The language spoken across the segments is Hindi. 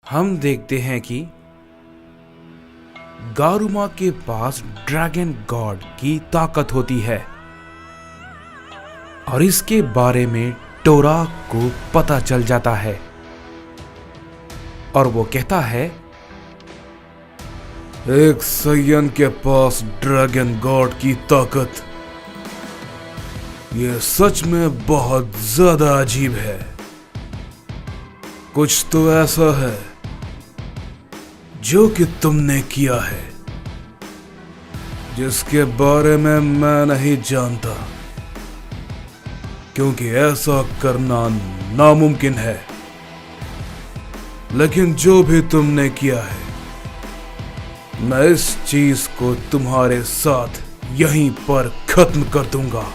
हम देखते हैं कि गारुमा के पास ड्रैगन गॉड की ताकत होती है और इसके बारे में टोराक को पता चल जाता है और वो कहता है, एक सयन के पास ड्रैगन गॉड की ताकत, ये सच में बहुत ज्यादा अजीब है। कुछ तो ऐसा है जो कि तुमने किया है जिसके बारे में मैं नहीं जानता, क्योंकि ऐसा करना नामुमकिन है। लेकिन जो भी तुमने किया है, मैं इस चीज को तुम्हारे साथ यहीं पर खत्म कर दूंगा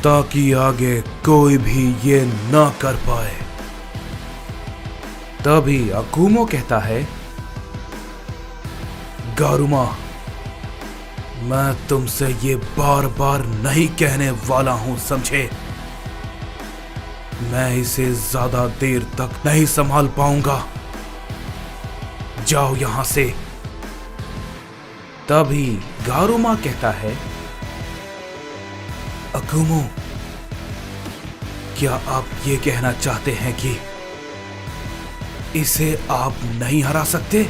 ताकि आगे कोई भी ये ना कर पाए। तभी अकुमो कहता है, गारुमा, मैं तुमसे ये बार बार नहीं कहने वाला हूं, समझे? मैं इसे ज्यादा देर तक नहीं संभाल पाऊंगा, जाओ यहां से। तभी गारुमा कहता है, अकुमो, क्या आप ये कहना चाहते हैं कि इसे आप नहीं हरा सकते?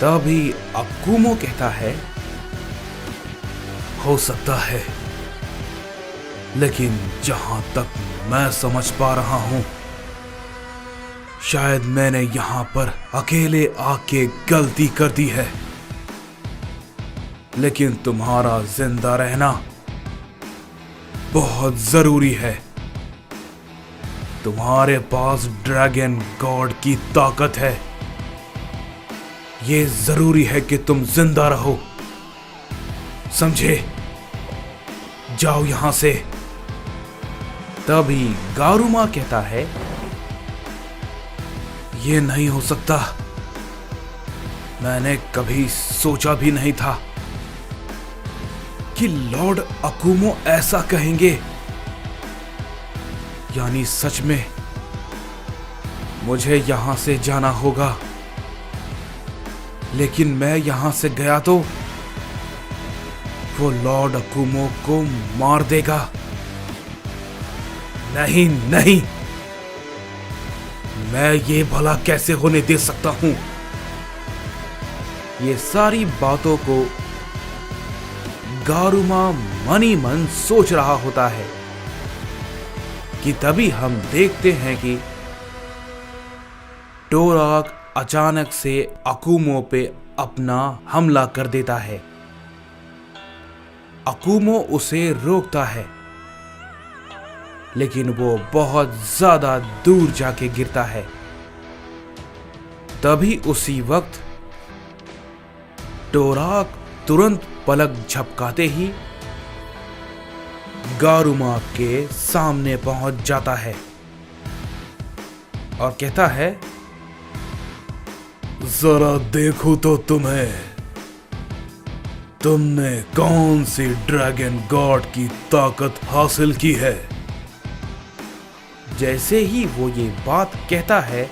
तभी अकुमो कहता है, हो सकता है, लेकिन जहां तक मैं समझ पा रहा हूं, शायद मैंने यहां पर अकेले आके गलती कर दी है। लेकिन तुम्हारा जिंदा रहना बहुत जरूरी है। तुम्हारे पास ड्रैगन गॉड की ताकत है, ये जरूरी है कि तुम जिंदा रहो, समझे? जाओ यहां से। तभी गारुमा कहता है, ये नहीं हो सकता, मैंने कभी सोचा भी नहीं था कि लॉर्ड अकुमो ऐसा कहेंगे। यानी सच में मुझे यहां से जाना होगा, लेकिन मैं यहां से गया तो वो लॉर्ड अकुमो को मार देगा। नहीं नहीं, मैं ये भला कैसे होने दे सकता हूं? ये सारी बातों को गारुमा मन ही मन सोच रहा होता है कि तभी हम देखते हैं कि टोराक अचानक से अकुमो पे अपना हमला कर देता है। अकुमो उसे रोकता है, लेकिन वो बहुत ज्यादा दूर जाके गिरता है। तभी उसी वक्त टोराक तुरंत पलक झपकाते ही गारुमा के सामने पहुंच जाता है और कहता है, जरा देखो तो तुमने कौन सी ड्रैगन गॉड की ताकत हासिल की है। जैसे ही वो ये बात कहता है,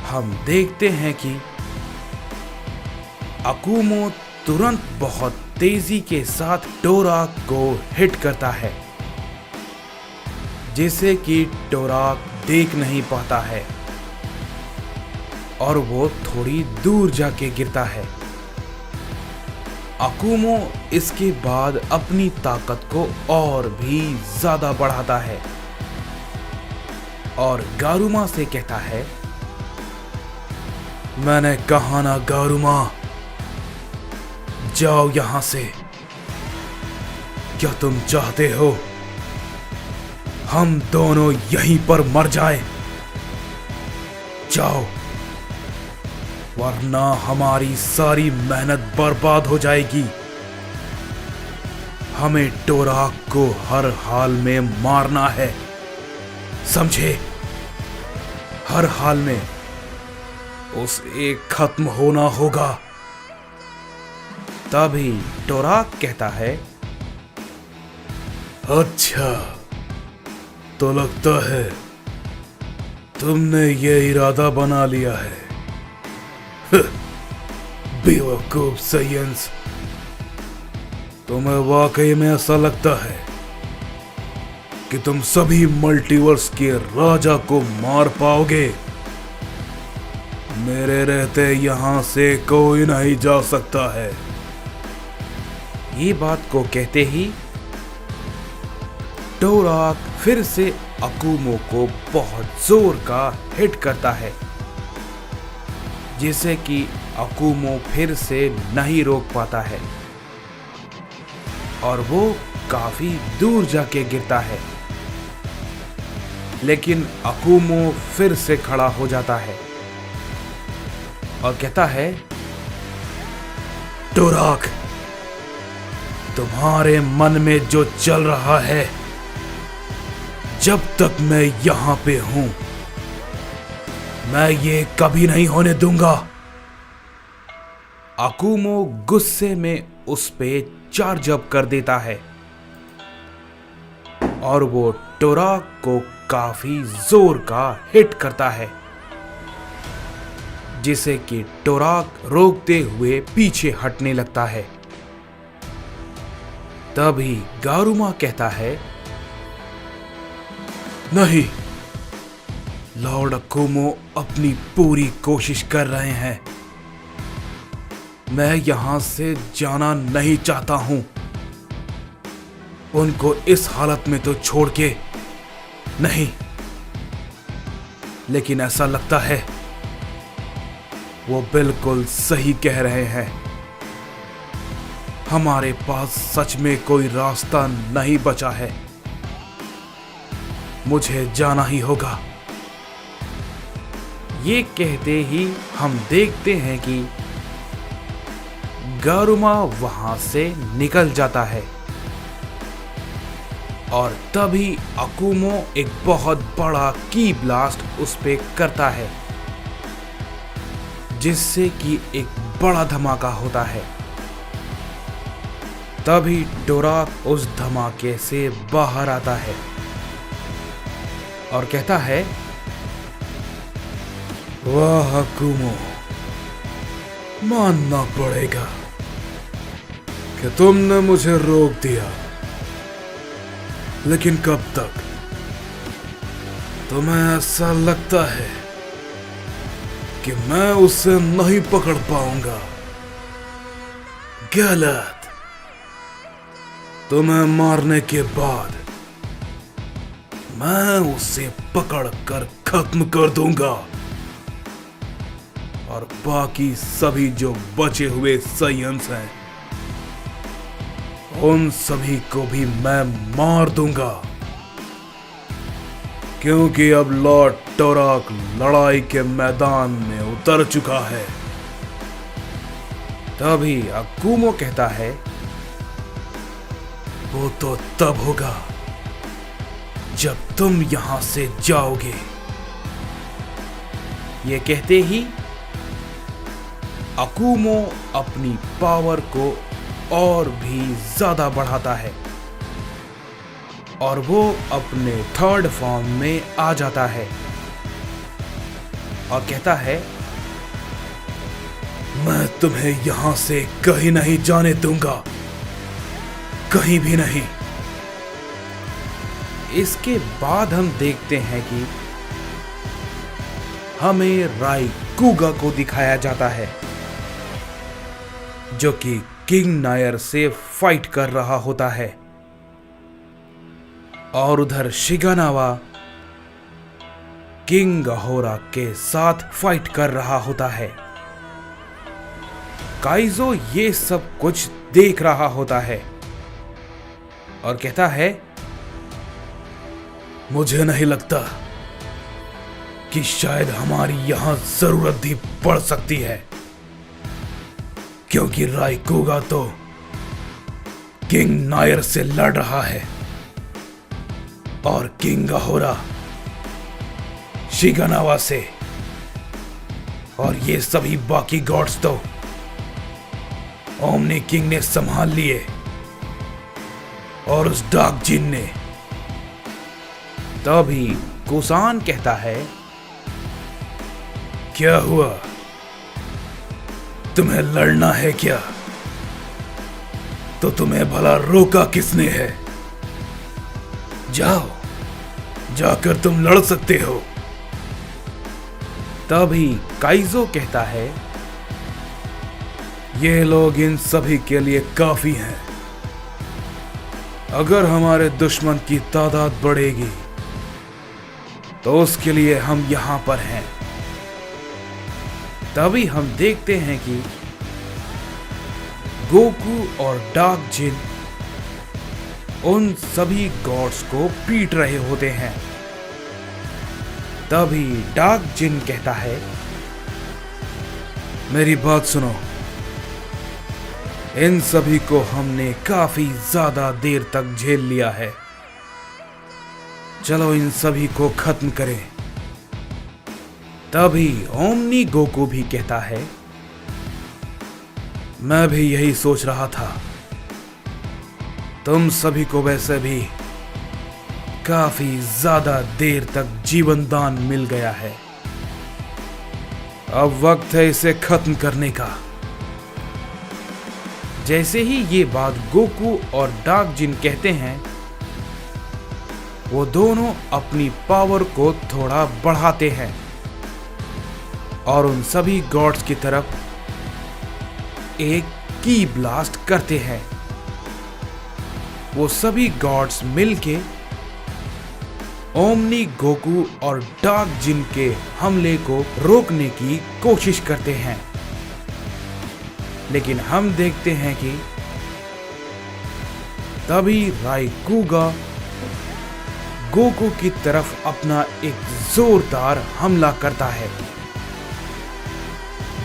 हम देखते हैं कि अकुमो तुरंत बहुत तेजी के साथ टोराक को हिट करता है, जिसे कि टोराक देख नहीं पाता है और वो थोड़ी दूर जाके गिरता है। अकुमो इसके बाद अपनी ताकत को और भी ज्यादा बढ़ाता है और गारुमा से कहता है, मैंने कहा ना गारुमा, जाओ यहां से। क्या तुम चाहते हो हम दोनों यहीं पर मर जाएं? जाओ, वरना हमारी सारी मेहनत बर्बाद हो जाएगी। हमें टोराक को हर हाल में मारना है, समझे? हर हाल में उसे खत्म होना होगा। तभी टोराक कहता है, अच्छा, तो लगता है तुमने ये इरादा बना लिया है। बेवकूफ साइंस, तुम्हें वाकई में ऐसा लगता है कि तुम सभी मल्टीवर्स के राजा को मार पाओगे? मेरे रहते यहां से कोई नहीं जा सकता है। ये बात को कहते ही टोराक फिर से अकुमो को बहुत जोर का हिट करता है, जिसे कि अकुमो फिर से नहीं रोक पाता है और वो काफी दूर जाके गिरता है। लेकिन अकुमो फिर से खड़ा हो जाता है और कहता है, टोराक, तुम्हारे मन में जो चल रहा है, जब तक मैं यहां पे हूं, मैं ये कभी नहीं होने दूंगा। अकुमो गुस्से में उस पे चार्ज अप कर देता है और वो टोराक को काफी जोर का हिट करता है, जिसे कि टोराक रोकते हुए पीछे हटने लगता है। तभी गारुमा कहता है, नहीं, लॉर्ड अकुमो अपनी पूरी कोशिश कर रहे हैं। मैं यहां से जाना नहीं चाहता हूं। उनको इस हालत में तो छोड़ के नहीं। लेकिन ऐसा लगता है वो बिल्कुल सही कह रहे हैं। हमारे पास सच में कोई रास्ता नहीं बचा है। मुझे जाना ही होगा। ये कहते ही हम देखते हैं कि गारुमा वहां से निकल जाता है और तभी अकुमो एक बहुत बड़ा की ब्लास्ट उस पे करता है, जिससे कि एक बड़ा धमाका होता है। तभी टोराक उस धमाके से बाहर आता है और कहता है, वाह अकुमो, मानना पड़ेगा कि तुमने मुझे रोक दिया, लेकिन कब तक? तुम्हें ऐसा लगता है कि मैं उसे नहीं पकड़ पाऊंगा? गलत। तुम्हें मारने के बाद मैं उसे पकड़कर खत्म कर दूंगा और बाकी सभी जो बचे हुए साइंस हैं, उन सभी को भी मैं मार दूंगा, क्योंकि अब लॉर्ड टोराक लड़ाई के मैदान में उतर चुका है। तभी अकुमो कहता है, वो तो तब होगा जब तुम यहां से जाओगे। ये कहते ही अकुमो अपनी पावर को और भी ज्यादा बढ़ाता है और वो अपने थर्ड फॉर्म में आ जाता है और कहता है, मैं तुम्हें यहां से कहीं नहीं जाने दूंगा, कहीं भी नहीं। इसके बाद हम देखते हैं कि हमें राइकुगा को दिखाया जाता है, जो कि किंग नायर से फाइट कर रहा होता है और उधर शिगानावा किंग गहोरा के साथ फाइट कर रहा होता है। काइजो ये सब कुछ देख रहा होता है और कहता है, मुझे नहीं लगता कि शायद हमारी यहां जरूरत भी पड़ सकती है, क्योंकि राइकुगा तो किंग नायर से लड़ रहा है और किंग गहोरा शिगानावा से, और ये सभी बाकी गॉड्स तो ओमनी किंग ने संभाल लिए और उस डार्क जिन ने। तभी कुसान कहता है, क्या हुआ? तुम्हें लड़ना है क्या? तो तुम्हें भला रोका किसने है? जाओ, जाकर तुम लड़ सकते हो। तभी काइजो कहता है, ये लोग इन सभी के लिए काफी हैं। अगर हमारे दुश्मन की तादाद बढ़ेगी तो उसके लिए हम यहां पर हैं। तभी हम देखते हैं कि गोकू और डार्क जिन उन सभी गॉड्स को पीट रहे होते हैं। तभी डार्क जिन कहता है, मेरी बात सुनो। इन सभी को हमने काफी ज्यादा देर तक झेल लिया है। चलो इन सभी को खत्म करें। तभी ओमनी गोकू भी कहता है, मैं भी यही सोच रहा था। तुम सभी को वैसे भी काफी ज्यादा देर तक जीवन दान मिल गया है। अब वक्त है इसे खत्म करने का। जैसे ही ये बात गोकू और डार्क जिन कहते हैं, वो दोनों अपनी पावर को थोड़ा बढ़ाते हैं और उन सभी गॉड्स की तरफ एक की ब्लास्ट करते हैं। वो सभी गॉड्स मिलके ओमनी गोकू और डार्क जिन के हमले को रोकने की कोशिश करते हैं, लेकिन हम देखते हैं कि तभी राइकुगा गोकू की तरफ अपना एक जोरदार हमला करता है,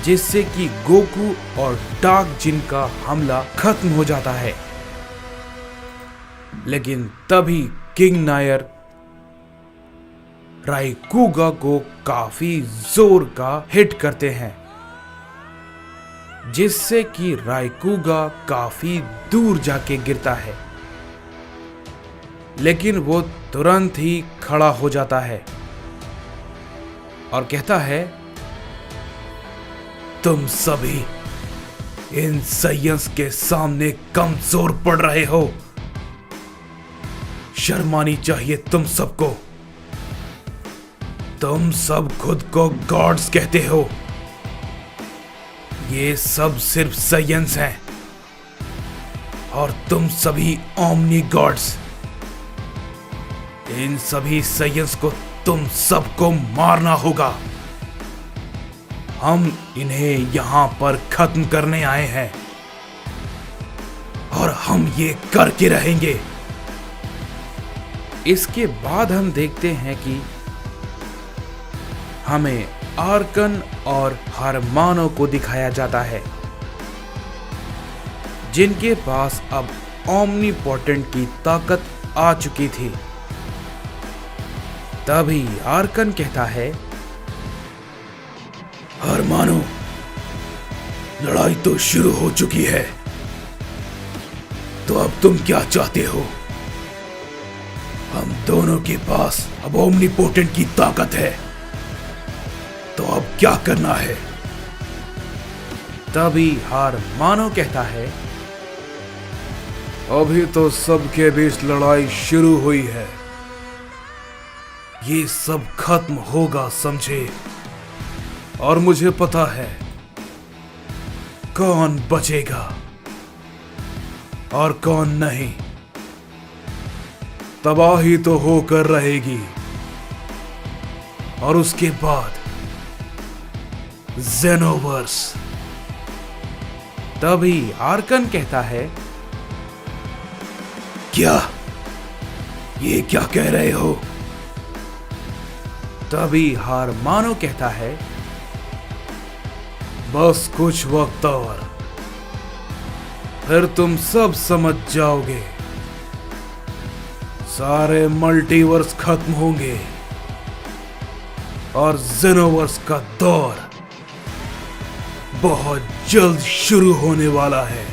जिससे कि गोकू और डार्क जिन का हमला खत्म हो जाता है। लेकिन तभी किंग नायर राइकुगा को काफी जोर का हिट करते हैं, जिससे कि राइकुगा काफी दूर जाके गिरता है, लेकिन वो तुरंत ही खड़ा हो जाता है और कहता है, तुम सभी इन साइंस के सामने कमजोर पड़ रहे हो। शर्म आनी चाहिए तुम सबको। तुम सब खुद को गॉड्स कहते हो। ये सब सिर्फ साइंस हैं और तुम सभी ओमनी गॉड्स। इन सभी साइंस को तुम सबको मारना होगा। हम इन्हें यहां पर खत्म करने आए हैं और हम ये करके रहेंगे। इसके बाद हम देखते हैं कि हमें आर्कन और हरमानो को दिखाया जाता है, जिनके पास अब ओमनीपोटेंट की ताकत आ चुकी थी। तभी आर्कन कहता है, हरमानो, लड़ाई तो शुरू हो चुकी है, तो अब तुम क्या चाहते हो? हम दोनों के पास अब ओमनीपोटेंट की ताकत है, तो अब क्या करना है? तभी हरमानो कहता है, अभी तो सबके बीच लड़ाई शुरू हुई है। ये सब खत्म होगा, समझे? और मुझे पता है कौन बचेगा और कौन नहीं। तबाही तो होकर रहेगी और उसके बाद ज़ेनोवर्स। तभी आर्कन कहता है, क्या? ये क्या कह रहे हो? तभी हरमानो कहता है, बस कुछ वक्त और, फिर तुम सब समझ जाओगे। सारे मल्टीवर्स खत्म होंगे और ज़ेनोवर्स का दौर बहुत जल्द शुरू होने वाला है।